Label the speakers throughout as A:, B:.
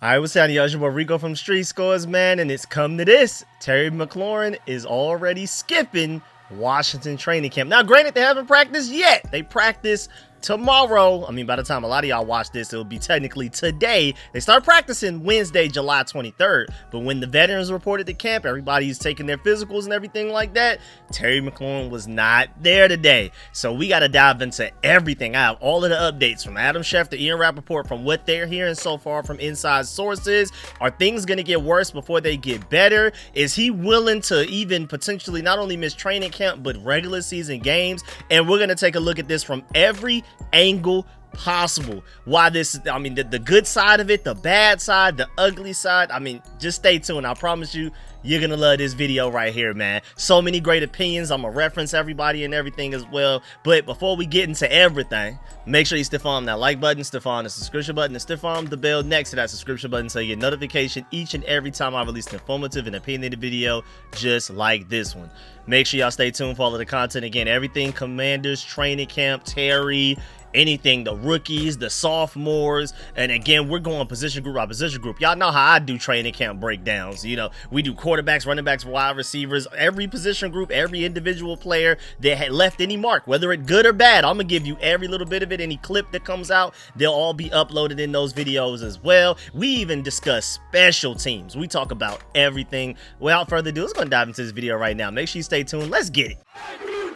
A: All right, what's happening, y'all? It's your boy Rico from StreetScores, man, and it's come to this. Terry Mclaurin is already skipping Washington training camp. Now, granted, they haven't practiced yet. They practice tomorrow. I mean, by the time a lot of y'all watch this, it'll be technically today. They start practicing Wednesday, July 23rd. But when the veterans reported to camp, everybody's taking their physicals and everything like that. Terry Mclaurin was not there today. So we got to dive into everything. I have all of the updates from Adam Schefter, Ian Rappaport, from what they're hearing so far from inside sources. Are things going to get worse before they get better? Is he willing to even potentially not only miss training camp, but regular season games? And we're going to take a look at this from every angle possible. Why this, I mean, the good side of it, the bad side, the ugly side. I mean, just stay tuned. I promise you, you're gonna love this video right here, man. So many great opinions. I'm gonna reference everybody and everything as well. But before we get into everything, make sure you stiff arm that like button, stiff arm the subscription button, and stiff arm the bell next to that subscription button so you get notification each and every time I release an informative and opinionated video just like this one. Make sure y'all stay tuned for all of the content. Again, everything Commanders, training camp, Terry, anything, the rookies, the sophomores, and again, we're going position group by position group. Y'all know how I do training camp breakdowns. You know, we do quarterbacks, running backs, wide receivers, every position group, every individual player that had left any mark, whether it good or bad. I'm gonna give you every little bit of it. Any clip that comes out, they'll all be uploaded in those videos as well. We even discuss special teams. We talk about everything. Without further ado, let's go and dive into this video right now. Make sure you stay tuned. Let's get it.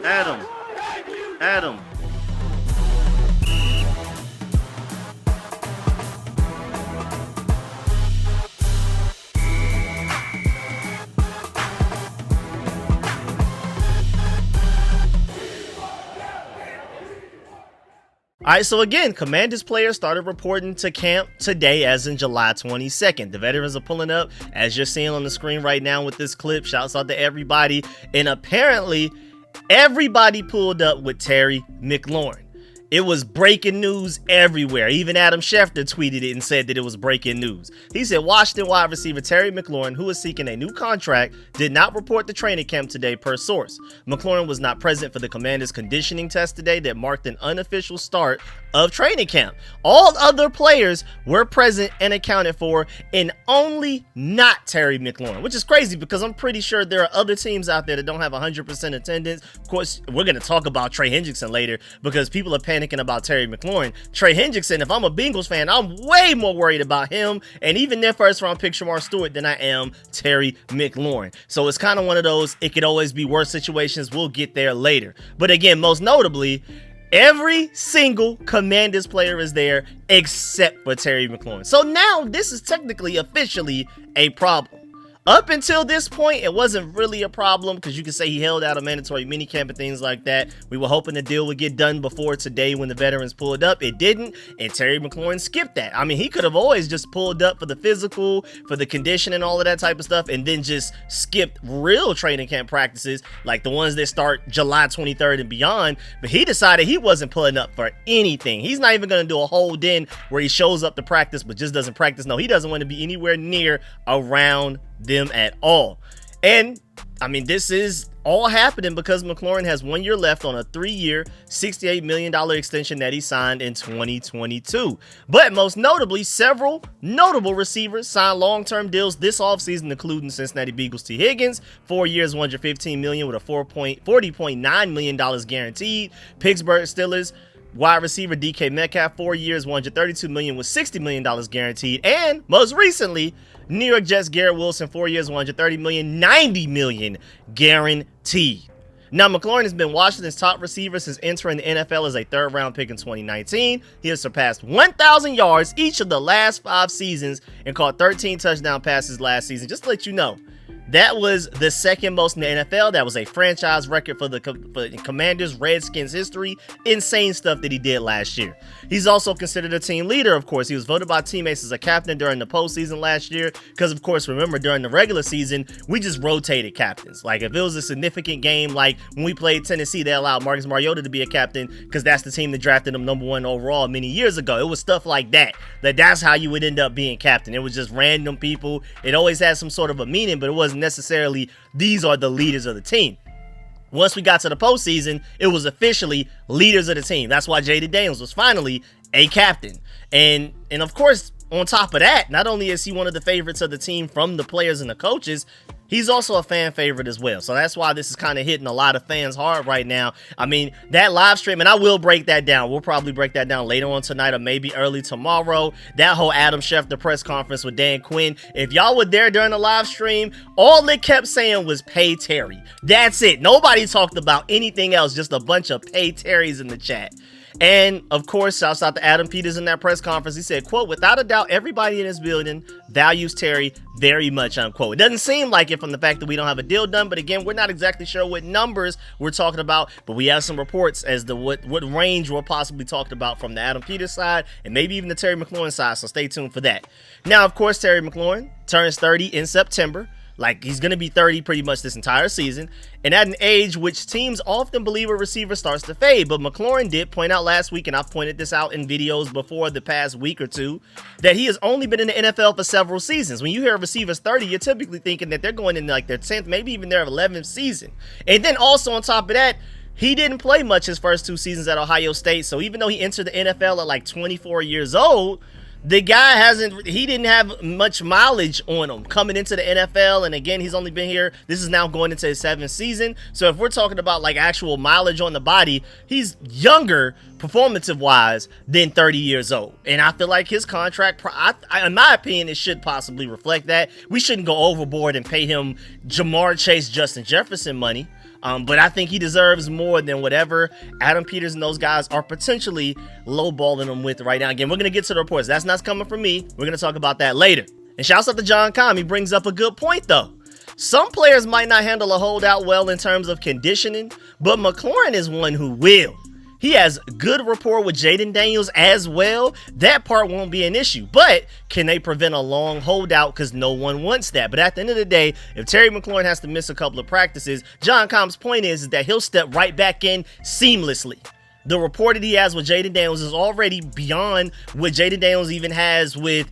A: Adam. All right, so again, Commanders players started reporting to camp today, as in July 22nd. The veterans are pulling up, as you're seeing on the screen right now with this clip. Shouts out to everybody. And apparently, everybody pulled up with Terry Mclaurin. It was breaking news everywhere. Even Adam Schefter tweeted it and said that it was breaking news. He said Washington wide receiver Terry Mclaurin, who is seeking a new contract, did not report to training camp today per source. Mclaurin was not present for the Commanders conditioning test today that marked an unofficial start of training camp. All other players were present and accounted for, and only not Terry Mclaurin, which is crazy because I'm pretty sure there are other teams out there that don't have 100% attendance. Of course, we're going to talk about Trey Hendrickson later because people are panicking about Terry Mclaurin. Trey Hendrickson, if I'm a Bengals fan, I'm way more worried about him and even their first round pick Shamar Stewart than I am Terry Mclaurin. So it's kind of one of those, it could always be worse situations. We'll get there later. But again, most notably, every single Commanders player is there except for Terry Mclaurin. So now this is technically officially a problem. Up until this point, it wasn't really a problem because you could say he held out a mandatory minicamp and things like that. We were hoping the deal would get done before today when the veterans pulled up. It didn't, and Terry Mclaurin skipped that. I mean, he could have always just pulled up for the physical, for the condition and all of that type of stuff, and then just skipped real training camp practices like the ones that start July 23rd and beyond. But he decided he wasn't pulling up for anything. He's not even going to do a hold in where he shows up to practice but just doesn't practice. No, he doesn't want to be anywhere near around them at all. And I mean, this is all happening because Mclaurin has 1 year left on a 3-year, $68 million extension that he signed in 2022. But most notably, several notable receivers signed long-term deals this offseason, including Cincinnati Bengals T. Higgins, 4 years, $115 million with a $40.9 million guaranteed. Pittsburgh Steelers wide receiver DK Metcalf, 4 years, $132 million with $60 million guaranteed. And most recently, New York Jets Garrett Wilson, 4 years, $130 million, $90 million guaranteed. Now, Mclaurin has been Washington's top receiver since entering the NFL as a third-round pick in 2019. He has surpassed 1,000 yards each of the last 5 seasons and caught 13 touchdown passes last season. Just to let you know, that was the second most in the NFL. That was a franchise record for the Commanders, Redskins history. Insane stuff that he did last year. He's also considered a team leader, of course. He was voted by teammates as a captain during the postseason last year because, of course, remember, during the regular season, we just rotated captains. Like, if it was a significant game, like when we played Tennessee, they allowed Marcus Mariota to be a captain because that's the team that drafted him #1 overall many years ago. It was stuff like that. That's how you would end up being captain. It was just random people. It always had some sort of a meaning, but it wasn't necessarily these are the leaders of the team. Once we got to the postseason, it was officially leaders of the team. That's why Jaden Daniels was finally a captain. And of course, on top of that, not only is he one of the favorites of the team from the players and the coaches, he's also a fan favorite as well. So that's why this is kind of hitting a lot of fans hard right now. I mean, that live stream, and I will break that down. We'll probably break that down later on tonight or maybe early tomorrow. That whole Adam Schefter press conference with Dan Quinn. If y'all were there during the live stream, all it kept saying was pay Terry. That's it. Nobody talked about anything else. Just a bunch of pay Terrys in the chat. And of course, shouts out to Adam Peters in that press conference. He said, quote, "Without a doubt, everybody in this building values Terry very much," unquote. It doesn't seem like it from the fact that we don't have a deal done, but again, we're not exactly sure what numbers we're talking about, but we have some reports as to what range we're possibly talking about from the Adam Peters side and maybe even the Terry McLaurin side, so stay tuned for that. Now, of course, Terry McLaurin turns 30 in September. Like, he's going to be 30 pretty much this entire season, and at an age which teams often believe a receiver starts to fade. But Mclaurin did point out last week, and I've pointed this out in videos before the past week or two, that he has only been in the NFL for several seasons. When you hear receivers 30, you're typically thinking that they're going in like their 10th, maybe even their 11th season. And then also on top of that, he didn't play much his first 2 seasons at Ohio State. So even though he entered the NFL at like 24 years old, the guy he didn't have much mileage on him coming into the NFL. And again, he's only been here. This is now going into his 7th season. So if we're talking about like actual mileage on the body, he's younger performative wise than 30 years old. And I feel like his contract, in my opinion, it should possibly reflect that. We shouldn't go overboard and pay him Jamar Chase, Justin Jefferson money. But I think he deserves more than whatever Adam Peters and those guys are potentially lowballing him with right now. Again, we're going to get to the reports. That's not coming from me. We're going to talk about that later. And shouts out to John Com. He brings up a good point, though. Some players might not handle a holdout well in terms of conditioning, but Mclaurin is one who will. He has good rapport with Jaden Daniels as well. That part won't be an issue. But can they prevent a long holdout? Because no one wants that. But at the end of the day, if Terry McLaurin has to miss a couple of practices, John Com's point is that he'll step right back in seamlessly. The rapport that he has with Jaden Daniels is already beyond what Jaden Daniels even has with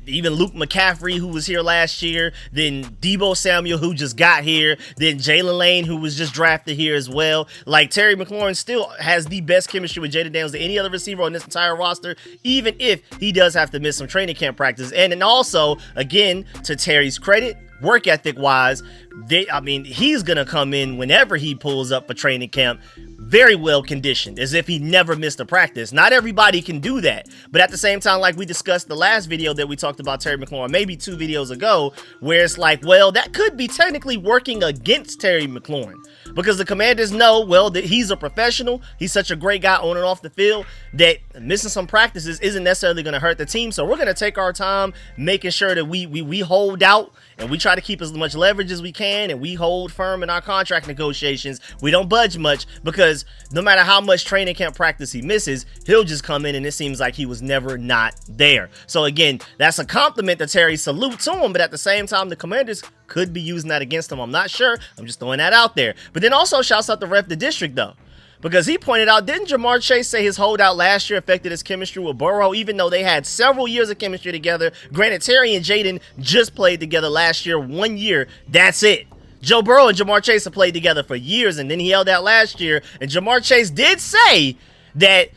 A: even Luke McCaffrey, who was here last year, then Deebo Samuel, who just got here, then Jalen Lane, who was just drafted here as well. Like, Terry McLaurin still has the best chemistry with Jaden Daniels than any other receiver on this entire roster, even if he does have to miss some training camp practice. And then also, again, to Terry's credit, work ethic wise, he's gonna come in whenever he pulls up for training camp very well conditioned, as if he never missed a practice. Not everybody can do that, but at the same time, like we discussed the last video that we talked about Terry McLaurin, maybe 2 videos ago, where it's like, well, that could be technically working against Terry McLaurin, because the Commanders know, well, that he's a professional, he's such a great guy on and off the field, that missing some practices isn't necessarily going to hurt the team. So we're going to take our time making sure that we hold out, and we try to keep as much leverage as we can, and we hold firm in our contract negotiations. We don't budge much, because no matter how much training camp practice he misses, he'll just come in and it seems like he was never not there. So again, that's a compliment to Terry. Salute to him, but at the same time, the Commanders could be using that against him. I'm not sure. I'm just throwing that out there. But then also shouts out to Ref the District, though, because he pointed out, didn't Jamar Chase say his holdout last year affected his chemistry with Burrow, even though they had several years of chemistry together? Granted, Terry and Jaden just played together last year, 1 year. That's it. Joe Burrow and Jamar Chase have played together for years, and then he held out last year. And Jamar Chase did say that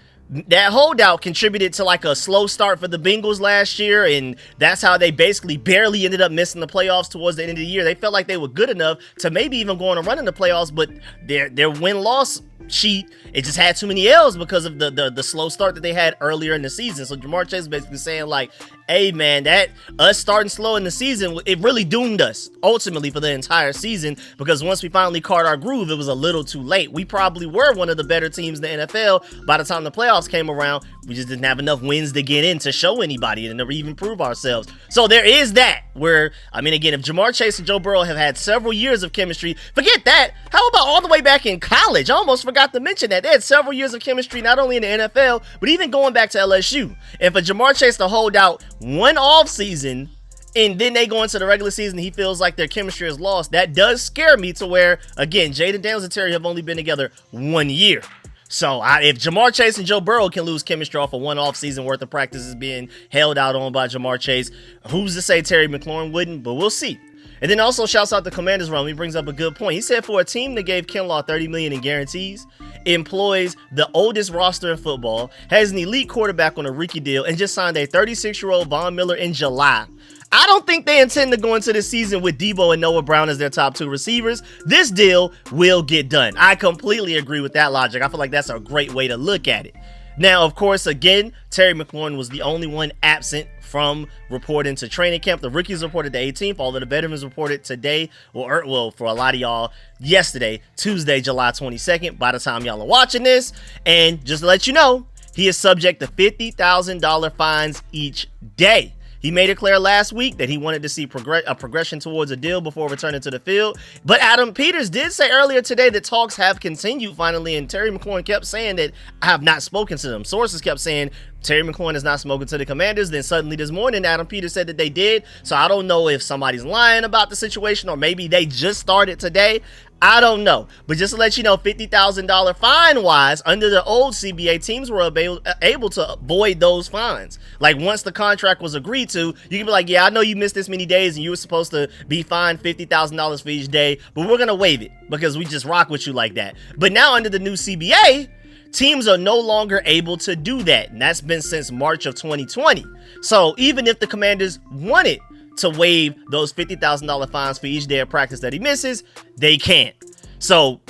A: holdout contributed to like a slow start for the Bengals last year, and that's how they basically barely ended up missing the playoffs towards the end of the year. They felt like they were good enough to maybe even go on a run in the playoffs, but their win-loss sheet, it just had too many L's because of the slow start that they had earlier in the season. So Jamar Chase basically saying like, hey man, that us starting slow in the season, it really doomed us ultimately for the entire season, because once we finally caught our groove, it was a little too late. We probably were one of the better teams in the NFL by the time the playoffs came around. We just didn't have enough wins to get in to show anybody and never even prove ourselves. So there is that, where, I mean, again, if Jamar Chase and Joe Burrow have had several years of chemistry, forget that. How about all the way back in college? I almost forgot to mention that. They had several years of chemistry, not only in the NFL, but even going back to LSU. And for Jamar Chase to hold out one off season, and then they go into the regular season, he feels like their chemistry is lost. That does scare me, to where, again, Jaden Daniels and Terry have only been together 1 year. So if Jamar Chase and Joe Burrow can lose chemistry off of one off season worth of practices being held out on by Jamar Chase, who's to say Terry McLaurin wouldn't? But we'll see. And then also shouts out the Commanders run. He brings up a good point. He said for a team that gave Kinlaw $30 million in guarantees, employs the oldest roster in football, has an elite quarterback on a rookie deal, and just signed a 36-year-old Von Miller in July. I don't think they intend to go into the season with Debo and Noah Brown as their top 2 receivers. This deal will get done. I completely agree with that logic. I feel like that's a great way to look at it. Now, of course, again, Terry McLaurin was the only one absent from reporting to training camp. The rookies reported the 18th, all of the veterans reported today, well, for a lot of y'all, yesterday, Tuesday, July 22nd, by the time y'all are watching this. And just to let you know, he is subject to $50,000 fines each day. He made it clear last week that he wanted to see a progression towards a deal before returning to the field. But Adam Peters did say earlier today that talks have continued finally, and Terry McLaurin kept saying that I have not spoken to them. Sources kept saying Terry McLaurin has not spoken to the Commanders. Then suddenly this morning, Adam Peters said that they did. So I don't know if somebody's lying about the situation or maybe they just started today. I don't know. But just to let you know, $50,000 fine-wise, under the old CBA, teams were able to avoid those fines. Like, once the contract was agreed to, you can be like, yeah, I know you missed this many days and you were supposed to be fined $50,000 for each day, but we're going to waive it because we just rock with you like that. But now under the new CBA, teams are no longer able to do that. And that's been since March of 2020. So even if the Commanders wanted to waive those $50,000 fines for each day of practice that he misses, they can't. So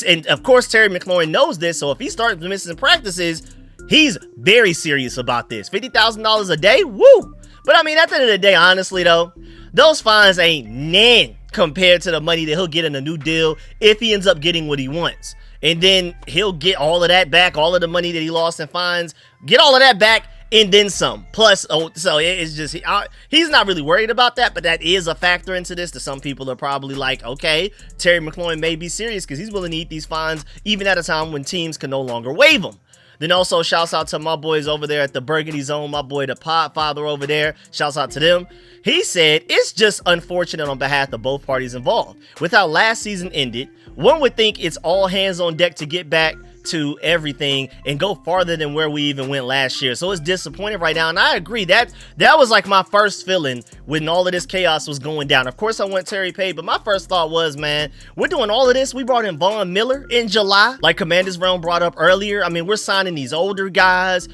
A: and of course Terry McLaurin knows this, so if he starts missing practices, he's very serious about this. $50,000 a day, woo! But I mean, at the end of the day, honestly though, those fines ain't nan compared to the money that he'll get in a new deal if he ends up getting what he wants. And then he'll get all of that back, all of the money that he lost in fines, get all of that back, and then some. Plus, so it's just, he's not really worried about that, but that is a factor into this. To some people are probably like, okay, Terry McLaurin may be serious because he's willing to eat these fines even at a time when teams can no longer waive them. Then also shouts out to my boys over there at the Burgundy Zone, my boy the Podfather over there, shouts out to them. He said, it's just unfortunate on behalf of both parties involved. With how last season ended, one would think it's all hands on deck to get back to everything and go farther than where we even went last year. So it's disappointing right now, and I agree that was like my first feeling when all of this chaos was going down. Of course I want Terry paid, but my first thought was, man, we're doing all of this. We brought in Von Miller in July, like Commanders Realm brought up earlier. I mean, we're signing these older guys.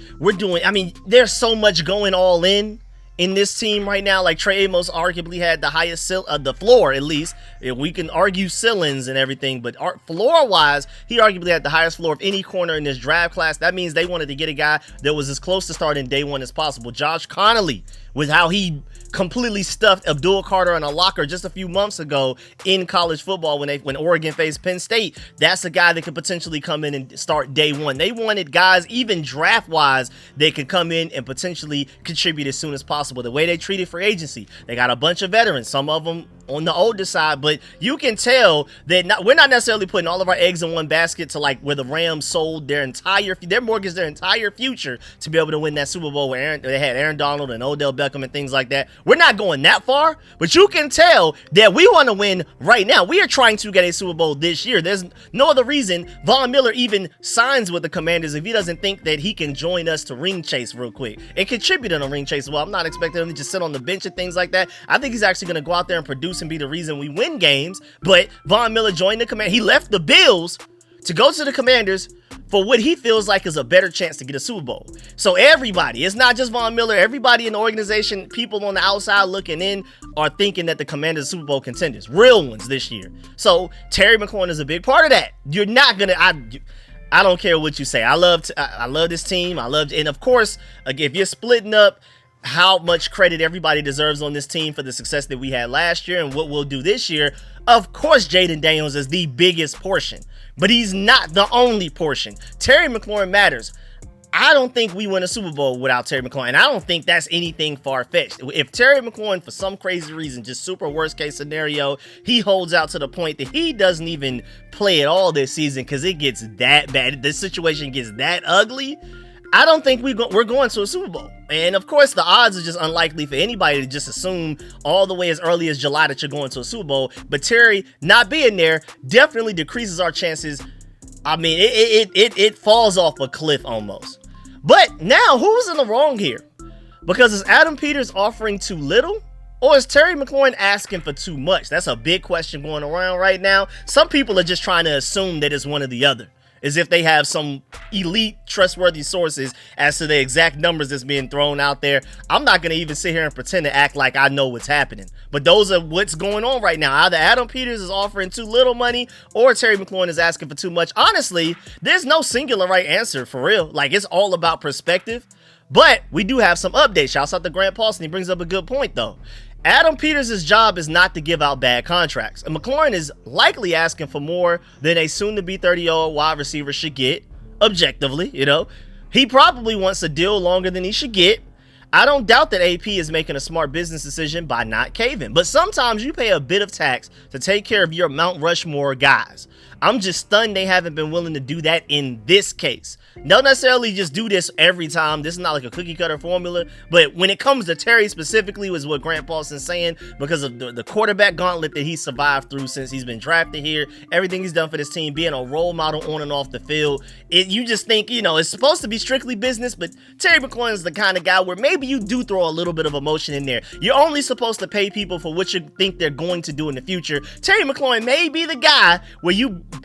A: There's so much going all in this team right now. Like, Trey Amos arguably had the highest the floor, at least. We can argue ceilings and everything, but floor-wise, he arguably had the highest floor of any corner in this draft class. That means they wanted to get a guy that was as close to starting day one as possible. Josh Connolly, with how he completely stuffed Abdul Carter in a locker just a few months ago in college football when Oregon faced Penn State. That's a guy that could potentially come in and start day one. They wanted guys, even draft-wise, that could come in and potentially contribute as soon as possible. The way they treated free agency, they got a bunch of veterans, some of them on the older side, but you can tell that we're not necessarily putting all of our eggs in one basket to like where the Rams sold their mortgaged their entire future to be able to win that Super Bowl where they had Aaron Donald and Odell Beckham and things like that. We're not going that far, but you can tell that we want to win right now. We are trying to get a Super Bowl this year. There's no other reason Von Miller even signs with the Commanders if he doesn't think that he can join us to ring chase real quick and contribute in a ring chase. Well, I'm not expecting him to just sit on the bench and things like that. I think he's actually going to go out there and produce and be the reason we win games. But Von Miller joined the Commanders. He left the Bills to go to the Commanders for what he feels like is a better chance to get a Super Bowl. So everybody, it's not just Von Miller, everybody in the organization, people on the outside looking in are thinking that the Commanders are Super Bowl contenders, real ones this year. So Terry McLaurin is a big part of that. You're not gonna, I don't care what you say. I love this team. And of course, if you're splitting up how much credit everybody deserves on this team for the success that we had last year and what we'll do this year, of course Jaden Daniels is the biggest portion, but he's not the only portion. Terry McLaurin matters. I don't think we win a Super Bowl without Terry McLaurin. I don't think that's anything far-fetched. If Terry McLaurin, for some crazy reason, just super worst-case scenario, he holds out to the point that he doesn't even play at all this season because it gets that bad, the situation gets that ugly, I don't think we're going to a Super Bowl. And of course, the odds are just unlikely for anybody to just assume all the way as early as July that you're going to a Super Bowl. But Terry not being there definitely decreases our chances. I mean, it falls off a cliff almost. But now, who's in the wrong here? Because is Adam Peters offering too little? Or is Terry McLaurin asking for too much? That's a big question going around right now. Some people are just trying to assume that it's one or the other. as if they have some elite trustworthy sources as to the exact numbers that's being thrown out there. I'm not going to even sit here and pretend to act like I know what's happening, but those are what's going on right now. Either Adam Peters is offering too little money or Terry McLaurin is asking for too much. Honestly, there's no singular right answer for real. Like, it's all about perspective. But we do have some updates. Shouts out to Grant Paulson. He brings up a good point, though. Adam Peters' job is not to give out bad contracts. And Mclaurin is likely asking for more than a soon-to-be 30-year-old wide receiver should get, objectively, you know. He probably wants a deal longer than he should get. I don't doubt that AP is making a smart business decision by not caving. But sometimes you pay a bit of tax to take care of your Mount Rushmore guys. I'm just stunned they haven't been willing to do that in this case. Don't necessarily just do this every time. This is not like a cookie cutter formula. But when it comes to Terry specifically, was what Grant Paulson's saying, because of the quarterback gauntlet that he survived through since he's been drafted here, everything he's done for this team, being a role model on and off the field. You just think, you know, it's supposed to be strictly business, but Terry McLaurin is the kind of guy where maybe you do throw a little bit of emotion in there. You're only supposed to pay people for what you think they're going to do in the future. Terry McLaurin may be the guy where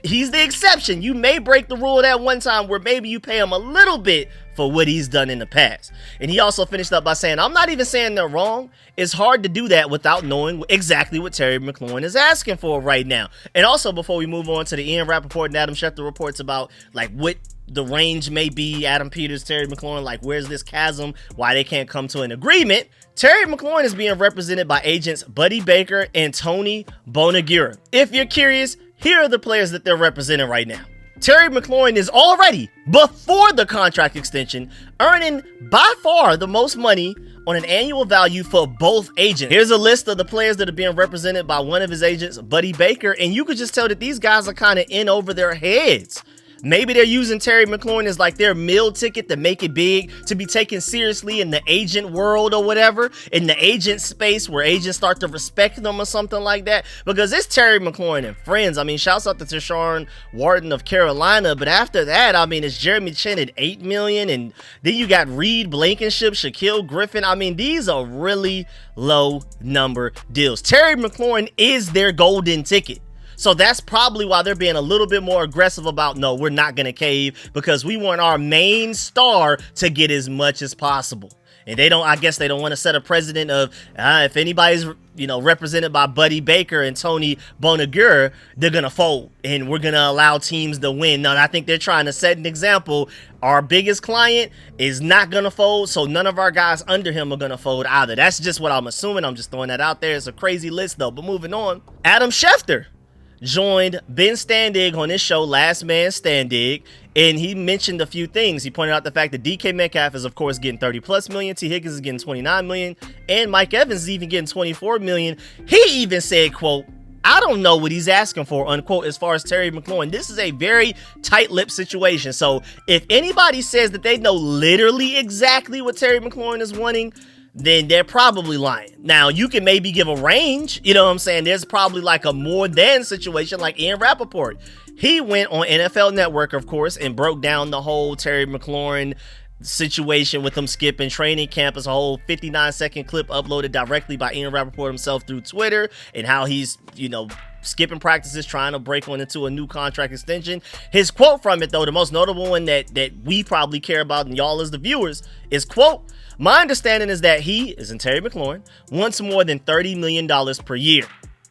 A: he's the exception. You may break the rule at one time where maybe you pay him a little bit for what he's done in the past. And he also finished up by saying, I'm not even saying they're wrong. It's hard to do that without knowing exactly what Terry McLaurin is asking for right now. And also, before we move on to the Ian Rappaport and Adam Schefter reports about like what the range may be, Adam Peters, Terry McLaurin, like where's this chasm, why they can't come to an agreement. Terry McLaurin is being represented by agents Buddy Baker and Tony Bonagura. If you're curious, here are the players that they're representing right now. Terry McLaurin is already, before the contract extension, earning by far the most money on an annual value for both agents. Here's a list of the players that are being represented by one of his agents, Buddy Baker, and you could just tell that these guys are kind of in over their heads. Maybe they're using Terry McLaurin as like their meal ticket to make it big, to be taken seriously in the agent world or whatever, in the agent space where agents start to respect them or something like that. Because it's Terry McLaurin and friends. I mean, shouts out to Tershawn Wharton of Carolina. But after that, I mean, it's Jeremy Chin at $8 million. And then you got Reed Blankenship, Shaquille Griffin. I mean, these are really low number deals. Terry McLaurin is their golden ticket. So that's probably why they're being a little bit more aggressive about, no, we're not going to cave, because we want our main star to get as much as possible. And I guess they don't want to set a precedent of if anybody's, you know, represented by Buddy Baker and Tony Bonagura, they're going to fold and we're going to allow teams to win. No, I think they're trying to set an example. Our biggest client is not going to fold, so none of our guys under him are going to fold either. That's just what I'm assuming. I'm just throwing that out there. It's a crazy list, though. But moving on, Adam Schefter joined Ben Standig on his show Last Man Standig, and he mentioned a few things. He pointed out the fact that DK Metcalf is of course getting 30+ million, T Higgins is getting 29 million, and Mike Evans is even getting 24 million. He even said, quote, I don't know what he's asking for, unquote, as far as Terry McLaurin. This is a very tight-lipped situation. So if anybody says that they know literally exactly what Terry McLaurin is wanting, then they're probably lying. Now, you can maybe give a range, you know what I'm saying? There's probably like a more than situation like Ian Rappaport. He went on NFL Network, of course, and broke down the whole Terry McLaurin situation with him skipping training camp. As a whole 59-second clip uploaded directly by Ian Rappaport himself through Twitter, and how he's, you know, skipping practices, trying to break on into a new contract extension. His quote from it, though, the most notable one that we probably care about, and y'all as the viewers, is, quote, my understanding is that he, as in Terry McLaurin, wants more than $30 million per year.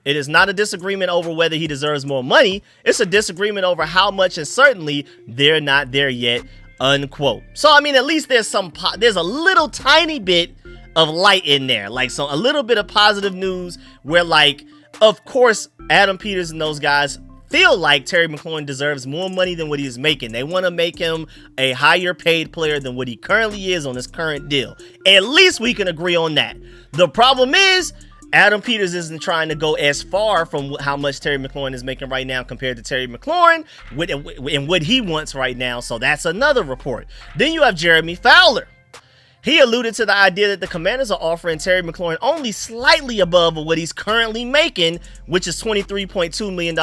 A: It is not a disagreement over whether he deserves more money. It's a disagreement over how much, and certainly they're not there yet, unquote. So, I mean, at least there's a little tiny bit of light in there, like a little bit of positive news where, like, of course, Adam Peters and those guys feel like Terry McLaurin deserves more money than what he's making. They want to make him a higher paid player than what he currently is on his current deal. At least we can agree on that. The problem is, Adam Peters isn't trying to go as far from how much Terry McLaurin is making right now compared to Terry McLaurin and what he wants right now. So that's another report. Then you have Jeremy Fowler. He alluded to the idea that the Commanders are offering Terry McLaurin only slightly above what he's currently making, which is $23.2 million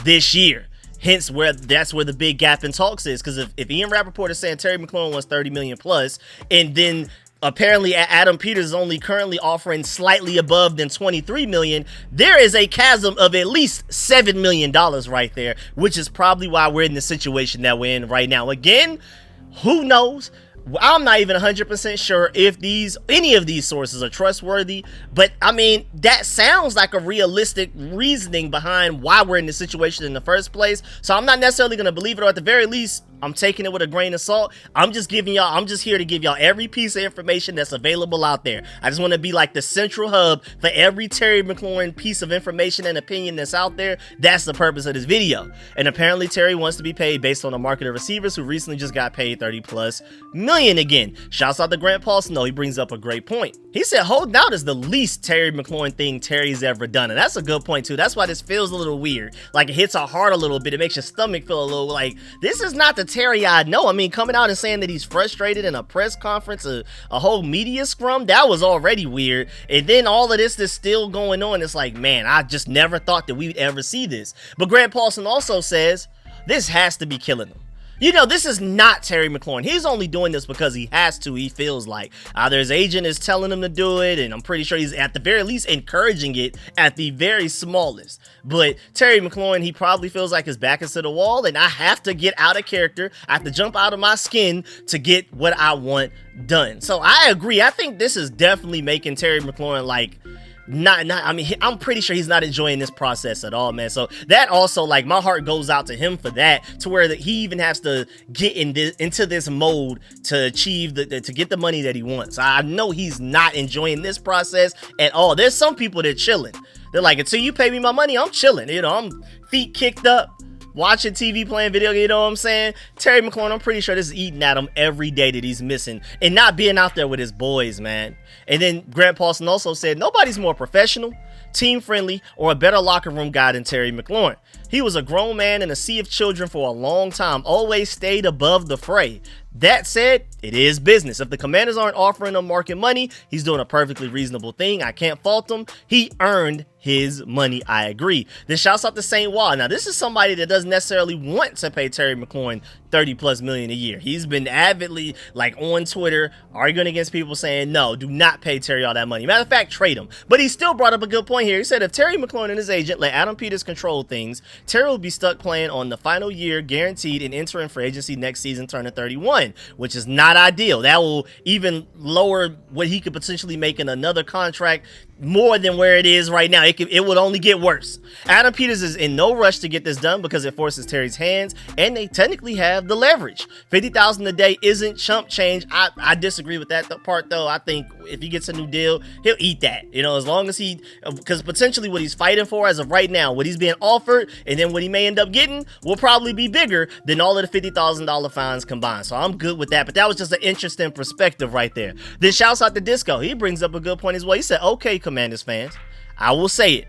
A: this year. Hence, that's where the big gap in talks is. Because if Ian Rappaport is saying Terry McLaurin wants $30 million plus, and then apparently Adam Peters is only currently offering slightly above than 23 million. There is a chasm of at least $7 million right there, which is probably why we're in the situation that we're in right now. Again, who knows? I'm not even 100% sure if any of these sources are trustworthy, but I mean, that sounds like a realistic reasoning behind why we're in this situation in the first place. So I'm not necessarily going to believe it, or at the very least, I'm taking it with a grain of salt. I'm just here to give y'all every piece of information that's available out there. I just want to be like the central hub for every Terry McLaurin piece of information and opinion that's out there. That's the purpose of this video. And apparently Terry wants to be paid based on the market of receivers who recently just got paid 30+ million again. Shouts out to Grant Paulson, though. He brings up a great point. He said holding out is the least Terry McLaurin thing Terry's ever done. And that's a good point too. That's why this feels a little weird. Like, it hits our heart a little bit. It makes your stomach feel a little like, this is not the Terry I know. I mean, coming out and saying that he's frustrated in a press conference, a whole media scrum, that was already weird. And then all of this is still going on. It's like, man, I just never thought that we'd ever see this. But Grant Paulson also says this has to be killing him. You know, this is not Terry McLaurin. He's only doing this because he has to, he feels like. Either his agent is telling him to do it, and I'm pretty sure he's at the very least encouraging it at the very smallest. But Terry McLaurin, he probably feels like his back is to the wall, and I have to get out of character. I have to jump out of my skin to get what I want done. So I agree. I think this is definitely making Terry McLaurin like... I mean, I'm pretty sure he's not enjoying this process at all, man. So that also, like, my heart goes out to him for that, to where that he even has to get into this mode to achieve to get the money that he wants. I know he's not enjoying this process at all. There's some people that are chilling. They're like, until you pay me my money, I'm chilling. You know, I'm feet kicked up, watching TV, playing video, you know what I'm saying? Terry McLaurin, I'm pretty sure this is eating at him every day that he's missing and not being out there with his boys, man. And then Grant Paulson also said, nobody's more professional, team-friendly, or a better locker room guy than Terry McLaurin. He was a grown man in a sea of children for a long time, always stayed above the fray. That said, it is business. If the Commanders aren't offering him market money, he's doing a perfectly reasonable thing. I can't fault him. He earned his money. I agree. Then shouts out to St. Wall. Now, this is somebody that doesn't necessarily want to pay Terry McLaurin $30+ million a year. He's been avidly, like, on Twitter, arguing against people saying, no, do not pay Terry all that money. Matter of fact, trade him. But he still brought up a good point here. He said if Terry McLaurin and his agent let Adam Peters control things, Terry will be stuck playing on the final year guaranteed and entering free agency next season, turning 31, which is not ideal. That will even lower what he could potentially make in another contract more than where it is right now. It would only get worse. Adam Peters is in no rush to get this done because it forces Terry's hands, and they technically have the leverage. $50,000 a day isn't chump change. I disagree with that part, though. I think if he gets a new deal, he'll eat that. You know, as long as because potentially what he's fighting for as of right now, what he's being offered, and then what he may end up getting will probably be bigger than all of the $50,000 fines combined. So I'm good with that. But that was just an interesting perspective right there. Then shouts out to Disco. He brings up a good point as well. He said, okay, Commanders fans, I will say it.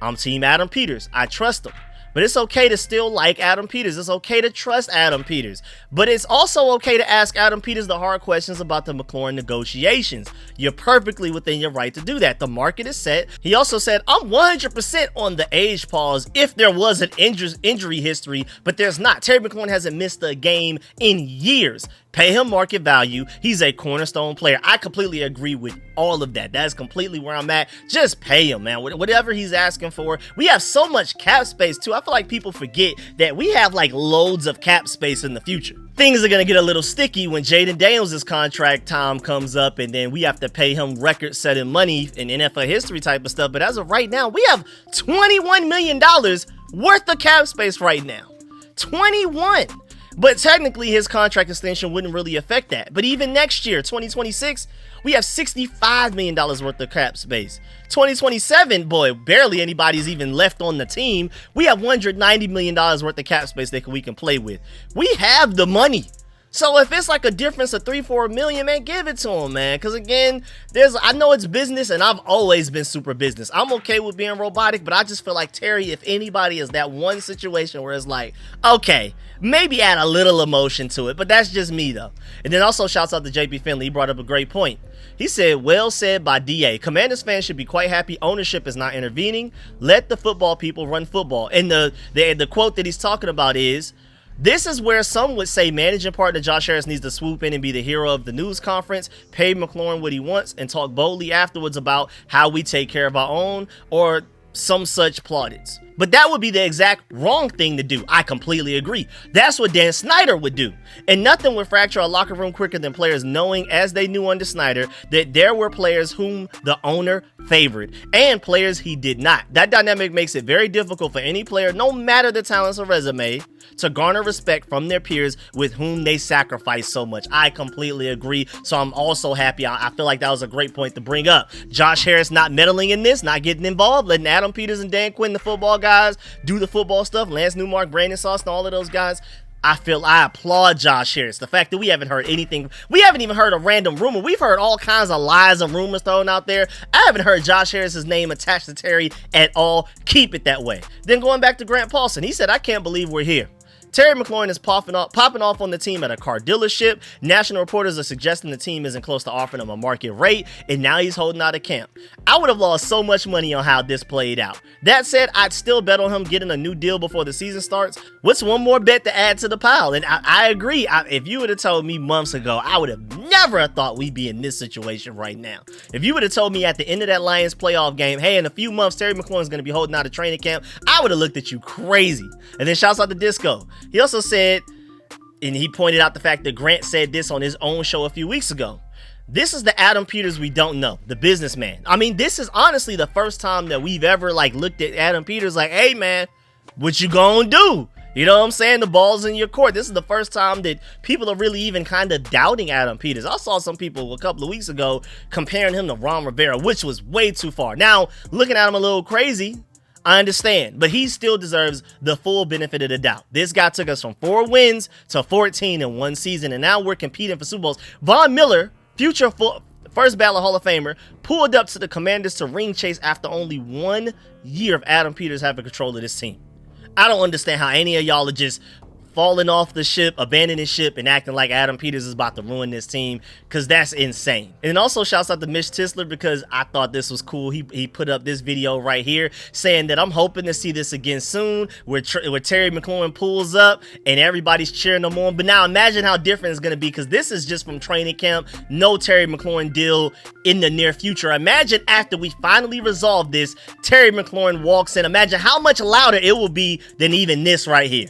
A: I'm Team Adam Peters. I trust him. But it's okay to still like Adam Peters. It's okay to trust Adam Peters. But it's also okay to ask Adam Peters the hard questions about the McLaurin negotiations. You're perfectly within your right to do that. The market is set. He also said, I'm 100% on the age pause if there was an injury history, but there's not. Terry McLaurin hasn't missed a game in years. Pay him market value. He's a cornerstone player. I completely agree with all of that. That's completely where I'm at. Just pay him, man. Whatever he's asking for. We have so much cap space, too. I feel like people forget that we have, like, loads of cap space in the future. Things are going to get a little sticky when Jaden Daniels' contract time comes up, and then we have to pay him record-setting money in NFL history type of stuff. But as of right now, we have $21 million worth of cap space right now. 21. But technically, his contract extension wouldn't really affect that. But even next year, 2026, we have $65 million worth of cap space. 2027, boy, barely anybody's even left on the team. We have $190 million worth of cap space that we can play with. We have the money. So if it's like a difference of $3-4 million, man, give it to him, man. Because again, I know it's business, and I've always been super business. I'm okay with being robotic, but I just feel like Terry, if anybody, is that one situation where it's like, okay, maybe add a little emotion to it, but that's just me though. And then also shouts out to JP Finley. He brought up a great point. He said, well said by DA. Commanders fans should be quite happy ownership is not intervening. Let the football people run football. And the quote that he's talking about is, This is where some would say managing partner Josh Harris needs to swoop in and be the hero of the news conference, pay Mclaurin what he wants, and talk boldly afterwards about how we take care of our own, or some such plaudits. But that would be the exact wrong thing to do. I completely agree. That's what Dan Snyder would do. And nothing would fracture a locker room quicker than players knowing, as they knew under Snyder, that there were players whom the owner favored and players he did not. That dynamic makes it very difficult for any player, no matter the talents or resume, to garner respect from their peers with whom they sacrifice so much. I completely agree. So I'm also happy. I feel like that was a great point to bring up. Josh Harris not meddling in this, not getting involved, letting Adam Peters and Dan Quinn, the football guys, do the football stuff. Lance Newmark, Brandon Sauce, and all of those guys. I applaud Josh Harris. The fact that we haven't heard anything, we haven't even heard a random rumor. We've heard all kinds of lies and rumors thrown out there. I haven't heard Josh Harris's name attached to Terry at all. Keep it that way. Then going back to Grant Paulson, he said, "I can't believe we're here." Terry McLaurin is popping off on the team at a car dealership. National reporters are suggesting the team isn't close to offering him a market rate, and now he's holding out of camp. I would have lost so much money on how this played out. That said, I'd still bet on him getting a new deal before the season starts. What's one more bet to add to the pile? And I agree. If you would have told me months ago, I would have never thought we'd be in this situation right now. If you would have told me at the end of that Lions playoff game, hey, in a few months, Terry McLaurin's going to be holding out of training camp, I would have looked at you crazy. And then shouts out to Disco. He also said, and he pointed out the fact that Grant said this on his own show a few weeks ago, this is the Adam Peters we don't know, the businessman. I mean, this is honestly the first time that we've ever looked at Adam Peters like, hey man, what you gonna do? You know what I'm saying? The ball's in your court. This is the first time that people are really even kind of doubting Adam Peters. I saw some people a couple of weeks ago comparing him to Ron Rivera, which was way too far. Now, looking at him a little crazy, I understand, but he still deserves the full benefit of the doubt. This guy took us from 4 wins to 14 in one season, and now we're competing for Super Bowls. Von Miller, future first ballot Hall of Famer, pulled up to the Commanders to ring chase after only 1 year of Adam Peters having control of this team. I don't understand how any of y'all are just falling off the ship, abandoning ship, and acting like Adam Peters is about to ruin this team, because that's insane. And also shouts out to Mitch Tisler, because I thought this was cool. He put up this video right here saying that I'm hoping to see this again soon, where Terry McLaurin pulls up and everybody's cheering him on. But now imagine how different it's going to be, because this is just from training camp. No Terry McLaurin deal in the near future. Imagine after we finally resolve this, Terry McLaurin walks in. Imagine how much louder it will be than even this right here.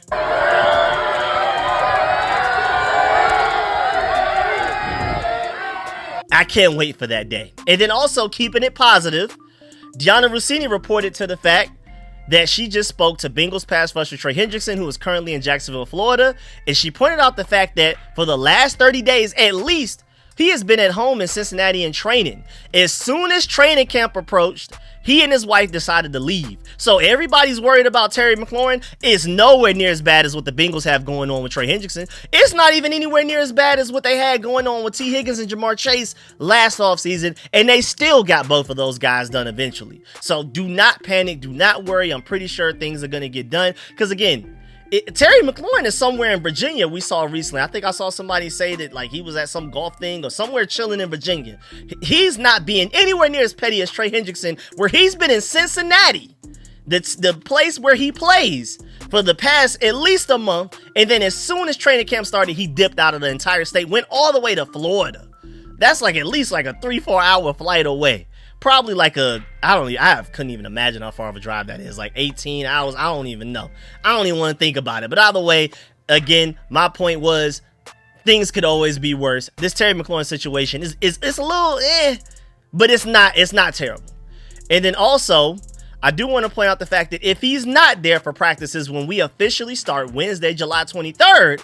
A: I can't wait for that day. And then also keeping it positive, Deanna Rossini reported to the fact that she just spoke to Bengals pass rusher Trey Hendrickson, who is currently in Jacksonville, Florida, and she pointed out the fact that for the last 30 days at least, he has been at home in Cincinnati in training. As soon as training camp approached, he and his wife decided to leave. So everybody's worried about Terry McLaurin. It's nowhere near as bad as what the Bengals have going on with Trey Hendrickson. It's not even anywhere near as bad as what they had going on with T. Higgins and Jamar Chase last offseason, and they still got both of those guys done eventually. So do not panic, do not worry. I'm pretty sure things are going to get done, because again, Terry McLaurin is somewhere in Virginia. We saw recently, I think I saw somebody say that he was at some golf thing or somewhere chilling in Virginia. He's not being anywhere near as petty as Trey Hendrickson, where he's been in Cincinnati. That's the place where he plays for the past at least a month. And then as soon as training camp started, he dipped out of the entire state, went all the way to Florida. That's at least a 3-4 hour flight away. Probably I couldn't even imagine how far of a drive that is. 18 hours. I don't even know. I don't even want to think about it. But either way, again, my point was things could always be worse. This Terry McLaurin situation is a little but it's not terrible. And then also, I do want to point out the fact that if he's not there for practices when we officially start Wednesday, July 23rd,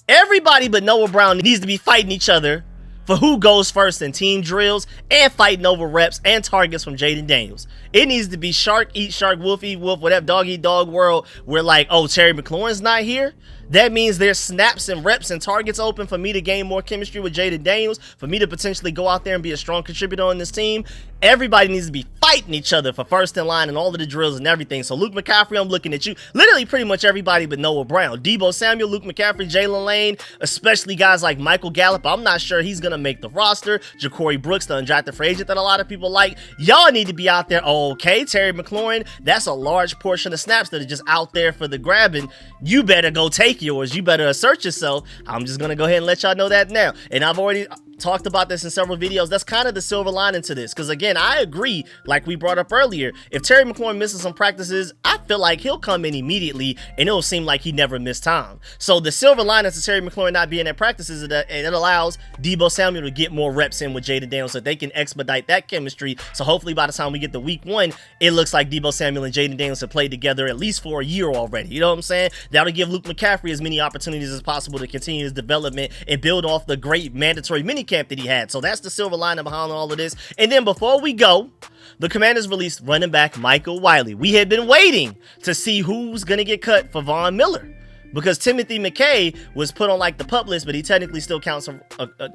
A: everybody but Noah Brown needs to be fighting each other for who goes first in team drills and fighting over reps and targets from Jaden Daniels. It needs to be shark eat shark, wolf eat wolf, whatever, dog eat dog world where oh, Terry McLaurin's not here. That means there's snaps and reps and targets open for me to gain more chemistry with Jaden Daniels, for me to potentially go out there and be a strong contributor on this team. Everybody needs to be fighting each other for first in line and all of the drills and everything. So Luke McCaffrey, I'm looking at you. Literally pretty much everybody but Noah Brown. Debo Samuel, Luke McCaffrey, Jalen Lane, especially guys like Michael Gallup. I'm not sure he's going to make the roster. Ja'Cory Brooks, the undrafted free agent that a lot of people like. Y'all need to be out there. Okay, Terry McLaurin, that's a large portion of snaps that are just out there for the grabbing. You better go take yours, you better assert yourself. I'm just gonna go ahead and let y'all know that now. And I've already talked about this in several videos. That's kind of the silver lining to this, because again, I agree, like we brought up earlier, if Terry McLaurin misses some practices, I feel like he'll come in immediately and it'll seem like he never missed time. So the silver lining to Terry McLaurin not being at practices is that it allows Deebo Samuel to get more reps in with Jaden Daniels so they can expedite that chemistry. So hopefully by the time we get to week 1, it looks like Deebo Samuel and Jaden Daniels have played together at least for a year already. You know what I'm saying? That'll give Luke McCaffrey as many opportunities as possible to continue his development and build off the great mandatory minicamp that he had. So that's the silver lining behind all of this. And then before we go, the Commanders released running back Michael Wiley. We had been waiting to see who's going to get cut for Von Miller, because Timothy McKay was put on like the PUP list, but he technically still counts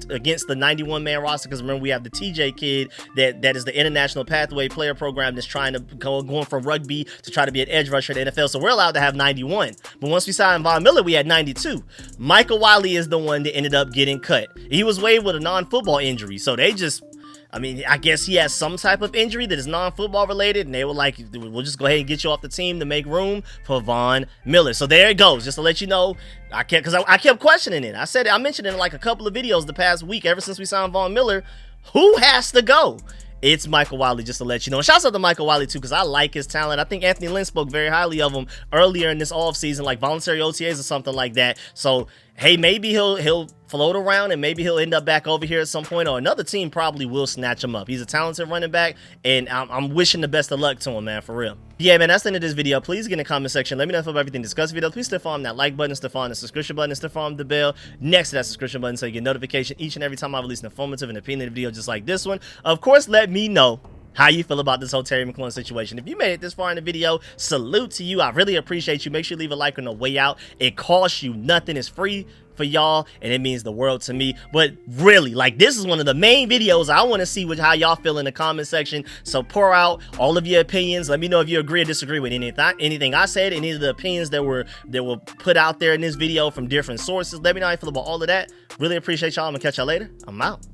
A: against the 91-man roster, because remember we have the TJ kid that is the International Pathway Player Program that's trying to going from rugby to try to be an edge rusher in the NFL. So we're allowed to have 91. But once we signed Von Miller, we had 92. Michael Wiley is the one that ended up getting cut. He was waived with a non-football injury, so they just, I mean, I guess he has some type of injury that is non-football related, and they were like, we'll just go ahead and get you off the team to make room for Von Miller. So there it goes. Just to let you know, I kept questioning it. I mentioned it in like a couple of videos the past week, ever since we signed Von Miller. Who has to go? It's Michael Wiley, just to let you know. And shouts out to Michael Wiley too, because I like his talent. I think Anthony Lynn spoke very highly of him earlier in this offseason, like voluntary OTAs or something like that. So hey, maybe he'll float around and maybe he'll end up back over here at some point, or another team probably will snatch him up. He's a talented running back, and I'm wishing the best of luck to him, man, for real. Yeah, man, that's the end of this video. Please get in the comment section. Let me know about everything discussed video. Please still follow that like button, still follow the subscription button, still follow the bell next to that subscription button so you get notification each and every time I release an informative and opinionated video just like this one. Of course, let me know how you feel about this whole Terry McLaurin situation. If you made it this far in the video, salute to you. I really appreciate you. Make sure you leave a like on the way out. It costs you nothing. It's free for y'all, and it means the world to me. But really, like, this is one of the main videos I want to see how y'all feel in the comment section. So pour out all of your opinions. Let me know if you agree or disagree with anything I said, any of the opinions that were put out there in this video from different sources. Let me know how you feel about all of that. Really appreciate y'all. I'm gonna catch y'all later. I'm out.